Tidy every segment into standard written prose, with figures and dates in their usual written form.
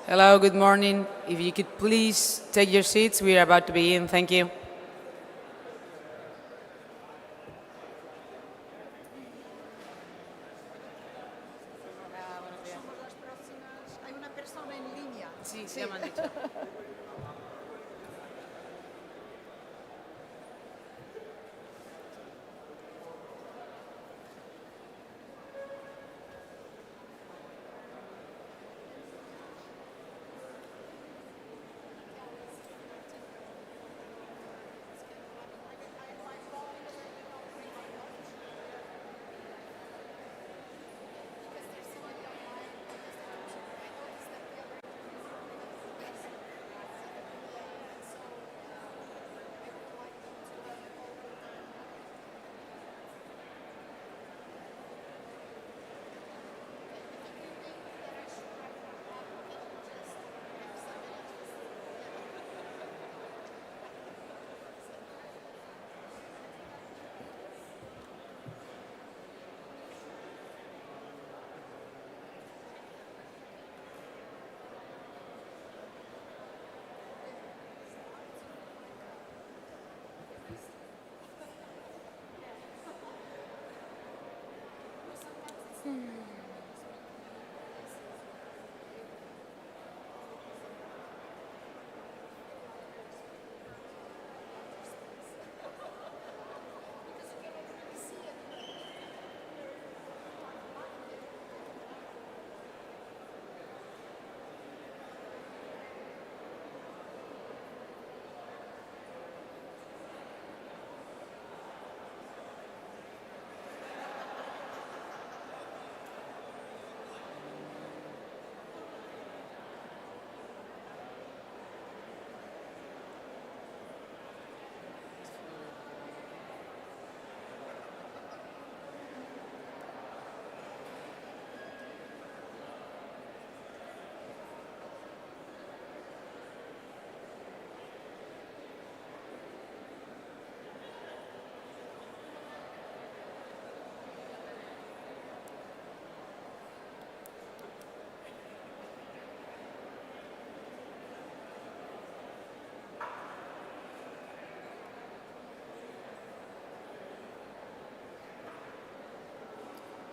Hello, good morning. If you could please take your seats, we are about to begin. Thank you. Sí, sí, me han dicho.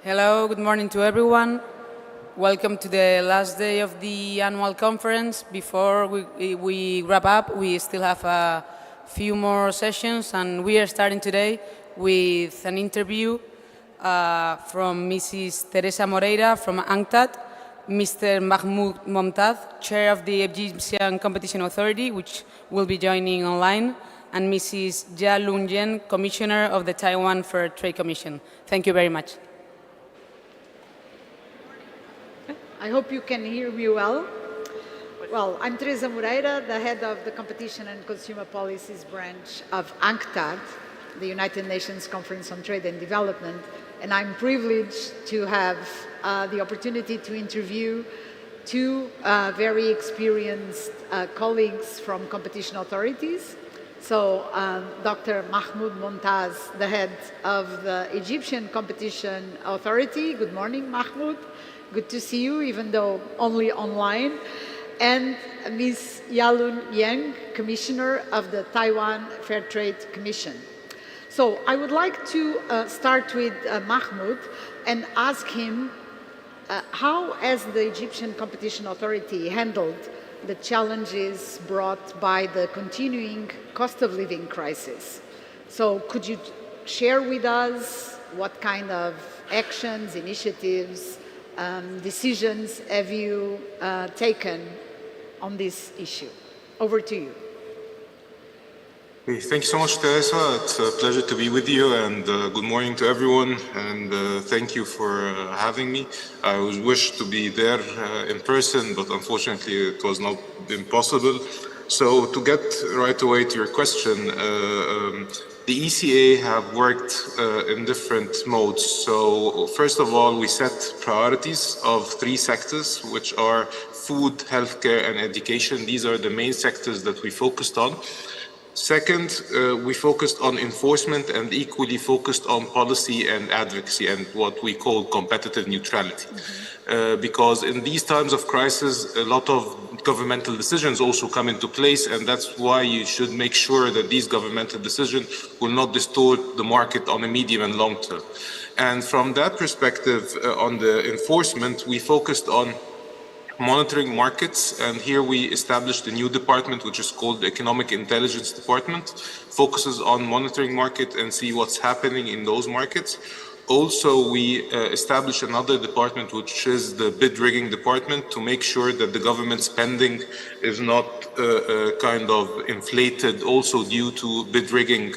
Hello, good morning to everyone. Welcome to the last day of the annual conference. Before we wrap up, we still have a few more sessions, and we are starting today with an interview from Mrs. Teresa Moreira from UNCTAD, Mr. Mahmoud Momtaz, Chair of the Egyptian Competition Authority, which will be joining online, and Mrs. Jia Lunjen, Commissioner of the Taiwan Fair Trade Commission. Thank you very much. I hope you can hear me well. Well, I'm Teresa Moreira, the head of the Competition and Consumer Policies branch of UNCTAD, the United Nations Conference on Trade and Development, and I'm privileged to have the opportunity to interview two very experienced colleagues from competition authorities. So Dr. Mahmoud Momtaz, the head of the Egyptian Competition Authority. Good morning, Mahmoud. Good to see you, even though only online. And Ms. Yalun Yang, Commissioner of the Taiwan Fair Trade Commission. So I would like to start with Mahmoud and ask him how has the Egyptian Competition Authority handled the challenges brought by the continuing cost of living crisis. So could you share with us what kind of actions, initiatives, decisions have you taken on this issue? Over to you. Thank you so much, Teresa. It's a pleasure to be with you, and good morning to everyone, and thank you for having me. I wish to be there in person, but unfortunately it was not possible. So to get right away to your question, the ECA have worked in different modes. So first of all, we set priorities of 3 sectors, which are food, healthcare, and education. These are the main sectors that we focused on. Second, we focused on enforcement and equally focused on policy and advocacy and what we call competitive neutrality. Because in these times of crisis, a lot of governmental decisions also come into place, and that's why you should make sure that these governmental decisions will not distort the market on a medium and long term. And from that perspective, on the enforcement, we focused on monitoring markets, and here we established a new department which is called the Economic Intelligence Department, focuses on monitoring market and see what's happening in those markets. Also, we established another department which is the bid rigging department to make sure that the government spending is not kind of inflated also due to bid rigging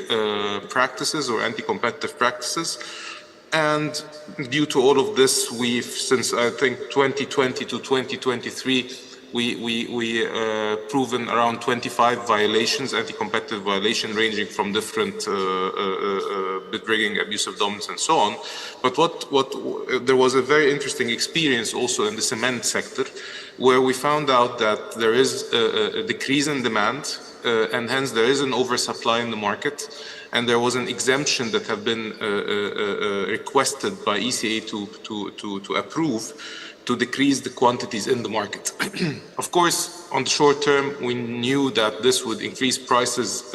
practices or anti-competitive practices. And due to all of this, we've, since I think 2020 to 2023, we proven around 25 violations, anti-competitive violation, ranging from different bid rigging, abusive dominance, and so on. But there was a very interesting experience also in the cement sector, where we found out that there is a decrease in demand, and hence there is an oversupply in the market. And there was an exemption that have been requested by ECA to approve to decrease the quantities in the market. Of course, on the short term, we knew that this would increase prices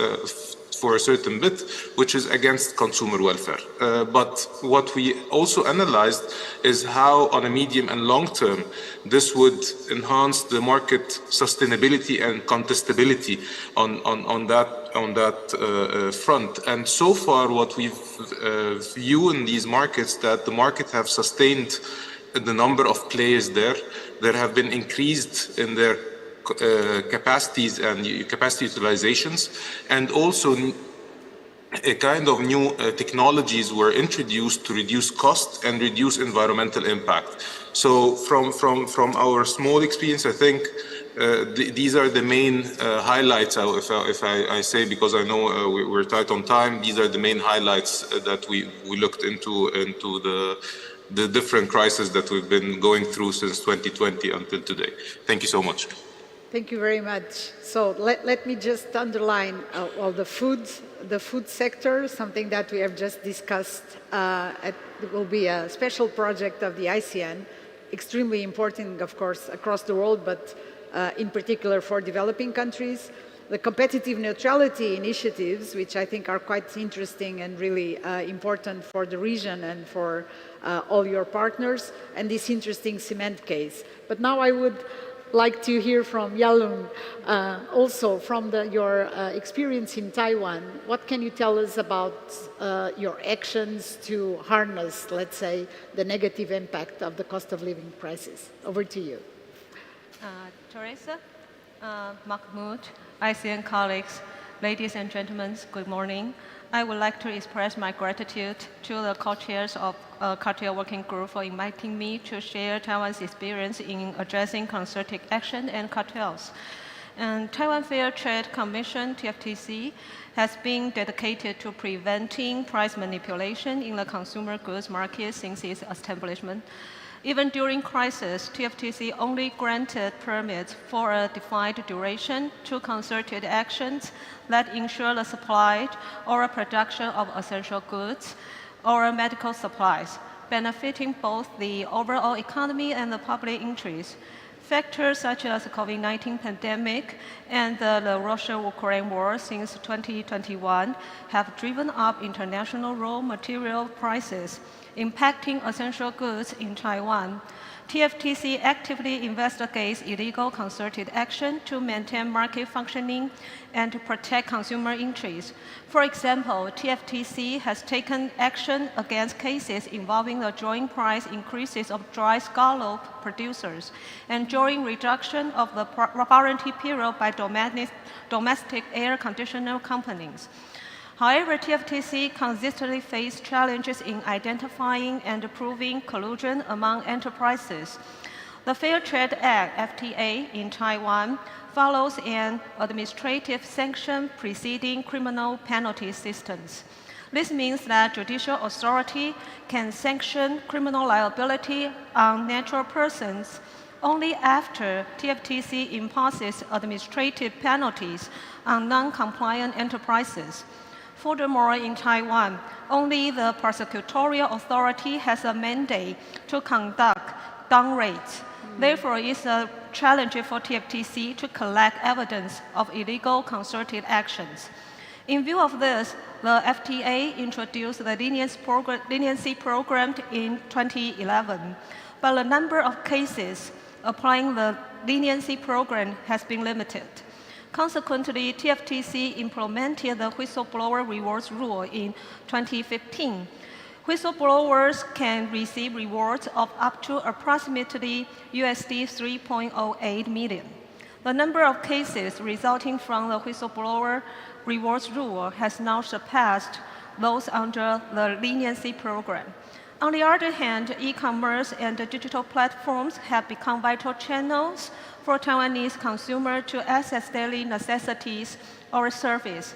for a certain bit, which is against consumer welfare. But what we also analyzed is how, on a medium and long term, this would enhance the market sustainability and contestability on that front. And so far, what we've viewed in these markets, that the market have sustained the number of players there. There have been increased in their capacities and capacity utilizations, and also a kind of new technologies were introduced to reduce cost and reduce environmental impact. So from our small experience, I think these are the main highlights, if I say, because I know we're tight on time. These are the main highlights that we looked into the different crises that we've been going through since 2020 until today. Thank you so much. Thank you very much. So let me just underline well, the food sector, something that we have just discussed. It will be a special project of the ICN, extremely important, of course, across the world, but in particular for developing countries. The competitive neutrality initiatives, which I think are quite interesting and really important for the region and for all your partners, and this interesting cement case. But now I would like to hear from Yalung, also from your experience in Taiwan. What can you tell us about your actions to harness, let's say, the negative impact of the cost of living crisis? Over to you. Teresa, Mahmoud, ICN colleagues, ladies and gentlemen, good morning. I would like to express my gratitude to the co-chairs of Cartel Working Group for inviting me to share Taiwan's experience in addressing concerted action and cartels. And Taiwan Fair Trade Commission, TFTC, has been dedicated to preventing price manipulation in the consumer goods market since its establishment. Even during crisis, TFTC only granted permits for a defined duration to concerted actions that ensure the supply or production of essential goods or medical supplies, benefiting both the overall economy and the public interest. Factors such as the COVID-19 pandemic and the Russia-Ukraine war since 2021 have driven up international raw material prices, impacting essential goods in Taiwan. TFTC actively investigates illegal concerted action to maintain market functioning and to protect consumer interests. For example, TFTC has taken action against cases involving the joint price increases of dry scallop producers and joint reduction of the warranty period by domestic air conditioner companies. However, TFTC consistently faced challenges in identifying and proving collusion among enterprises. The Fair Trade Act, FTA, in Taiwan follows an administrative sanction preceding criminal penalty systems. This means that judicial authority can sanction criminal liability on natural persons only after TFTC imposes administrative penalties on non-compliant enterprises. Furthermore, in Taiwan, only the prosecutorial authority has a mandate to conduct down rates. Therefore, it's a challenge for TFTC to collect evidence of illegal concerted actions. In view of this, the FTA introduced the leniency program in 2011, but the number of cases applying the leniency program has been limited. Consequently, TFTC implemented the whistleblower rewards rule in 2015. Whistleblowers can receive rewards of up to approximately USD 3.08 million. The number of cases resulting from the whistleblower rewards rule has now surpassed those under the leniency program. On the other hand, e-commerce and digital platforms have become vital channels for Taiwanese consumers to access daily necessities or service.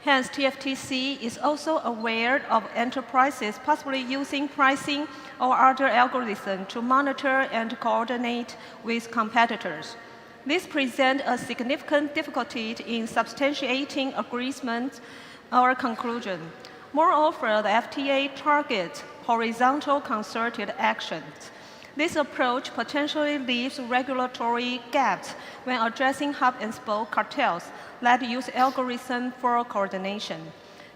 Hence, TFTC is also aware of enterprises possibly using pricing or other algorithms to monitor and coordinate with competitors. This presents a significant difficulty in substantiating agreement or conclusion. Moreover, the FTA targets horizontal concerted actions. This approach potentially leaves regulatory gaps when addressing hub-and-spoke cartels that use algorithms for coordination.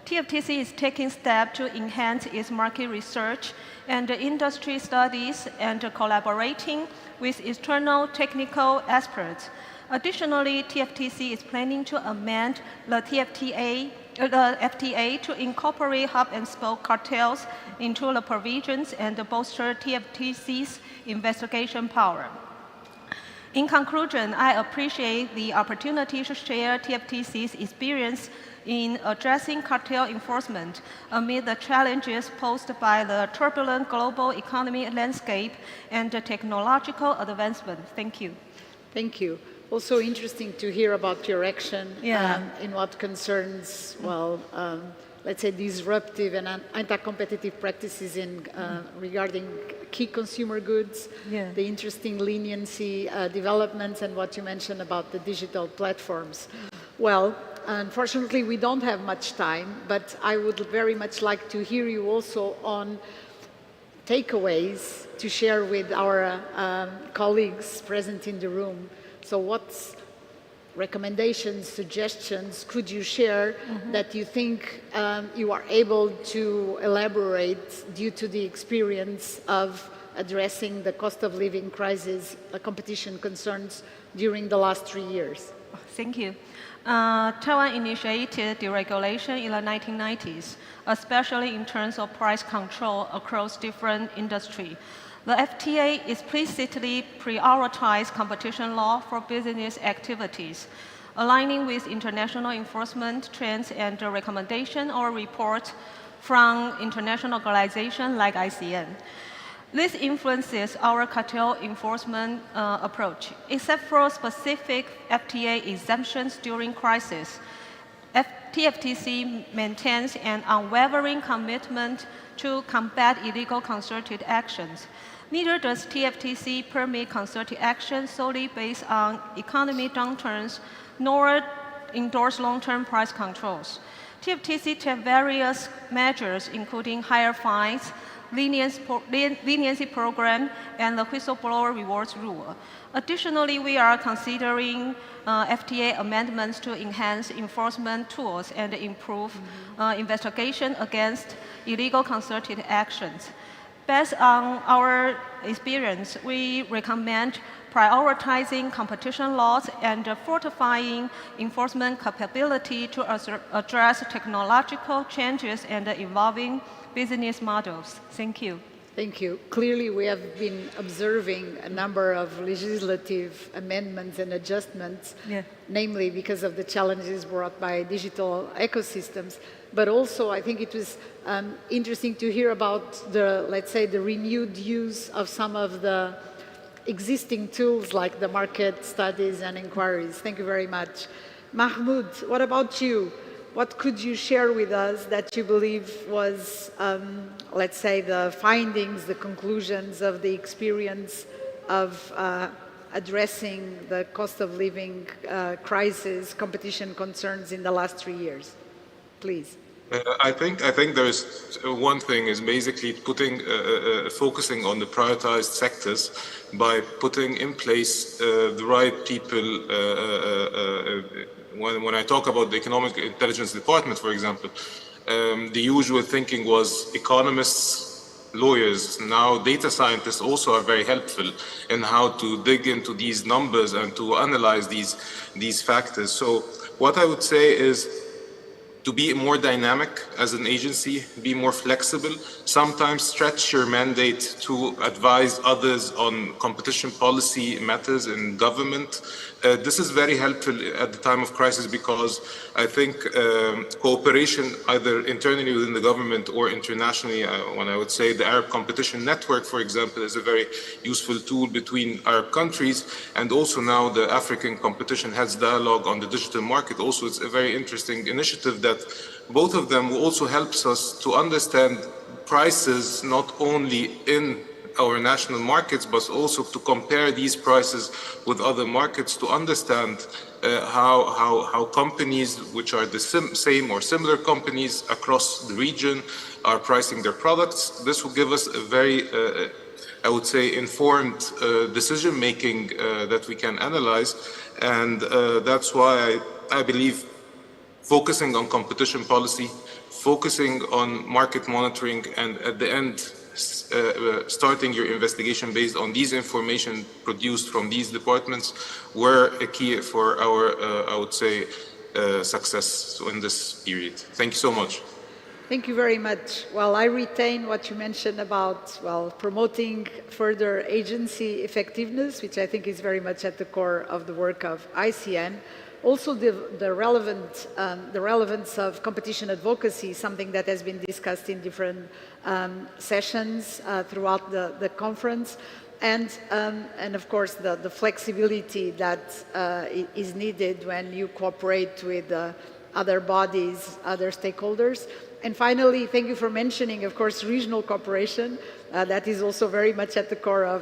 TFTC is taking steps to enhance its market research and industry studies and collaborating with external technical experts. Additionally, TFTC is planning to amend the FTA to incorporate hub-and-spoke cartels into the provisions and bolster TFTC's investigation power. In conclusion, I appreciate the opportunity to share TFTC's experience in addressing cartel enforcement amid the challenges posed by the turbulent global economic landscape and the technological advancement. Thank you. Thank you. Also interesting to hear about your action in what concerns, let's say, disruptive and anti-competitive practices in regarding key consumer goods, the interesting leniency developments, and what you mentioned about the digital platforms. Well, unfortunately, we don't have much time, but I would very much like to hear you also on takeaways to share with our colleagues present in the room. So what recommendations, suggestions could you share that you think you are able to elaborate due to the experience of addressing the cost of living crisis, competition concerns during the last 3 years? Thank you. Taiwan initiated deregulation in the 1990s, especially in terms of price control across different industries. The FTA explicitly prioritized competition law for business activities, aligning with international enforcement trends and recommendation or reports from international organizations like ICN. This influences our cartel enforcement approach. Except for specific FTA exemptions during crisis, TFTC maintains an unwavering commitment to combat illegal concerted actions. Neither does TFTC permit concerted action solely based on economic downturns, nor endorse long-term price controls. TFTC takes various measures, including higher fines, leniency program, and the whistleblower rewards rule. Additionally, we are considering FTA amendments to enhance enforcement tools and improve investigation against illegal concerted actions. Based on our experience, we recommend prioritizing competition laws and fortifying enforcement capability to address technological changes and evolving business models. Thank you. Thank you. Clearly, we have been observing a number of legislative amendments and adjustments, namely because of the challenges brought by digital ecosystems. But also, I think it was interesting to hear about the, let's say, the renewed use of some of the existing tools like the market studies and inquiries. Thank you very much. Mahmoud, what about you? What could you share with us that you believe was, let's say, the findings, the conclusions of the experience of addressing the cost of living crisis, competition concerns in the last 3 years? Please. I think there's one thing is basically focusing on the prioritized sectors by putting in place the right people. When I talk about the Economic Intelligence Department, for example, the usual thinking was economists, lawyers. Now data scientists also are very helpful in how to dig into these numbers and to analyze these factors. So what I would say is, to be more dynamic as an agency, be more flexible, sometimes stretch your mandate to advise others on competition policy matters in government. This is very helpful at the time of crisis because I think cooperation either internally within the government or internationally, when I would say the Arab Competition Network, for example, is a very useful tool between Arab countries, and also now the African Competition Heads Dialogue on the digital market. Also, it's a very interesting initiative that both of them also helps us to understand prices not only in our national markets, but also to compare these prices with other markets to understand how companies which are the same or similar companies across the region are pricing their products. This will give us a very, I would say, informed decision-making that we can analyze. And that's why I believe focusing on competition policy, focusing on market monitoring, and at the end, starting your investigation based on these information produced from these departments were a key for our, I would say, success in this period. Thank you so much. Thank you very much. Well, I retain what you mentioned about, well, promoting further agency effectiveness, which I think is very much at the core of the work of ICN. Also, the relevance of competition advocacy, something that has been discussed in different sessions throughout the conference, and of course the flexibility that is needed when you cooperate with other bodies, other stakeholders. And finally, thank you for mentioning, of course, regional cooperation. That is also very much at the core of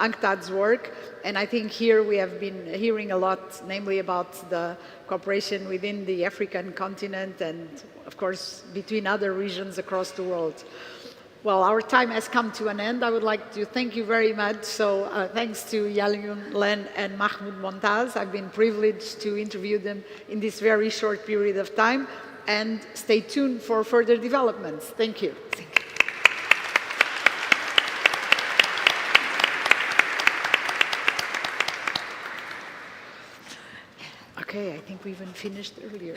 UNCTAD's work. And I think here we have been hearing a lot, namely about the cooperation within the African continent and, of course, between other regions across the world. Well, our time has come to an end. I would like to thank you very much. So thanks to Yalyun Len and Mahmoud Montaz. I've been privileged to interview them in this very short period of time. And stay tuned for further developments. Thank you. Okay, I think we even finished earlier.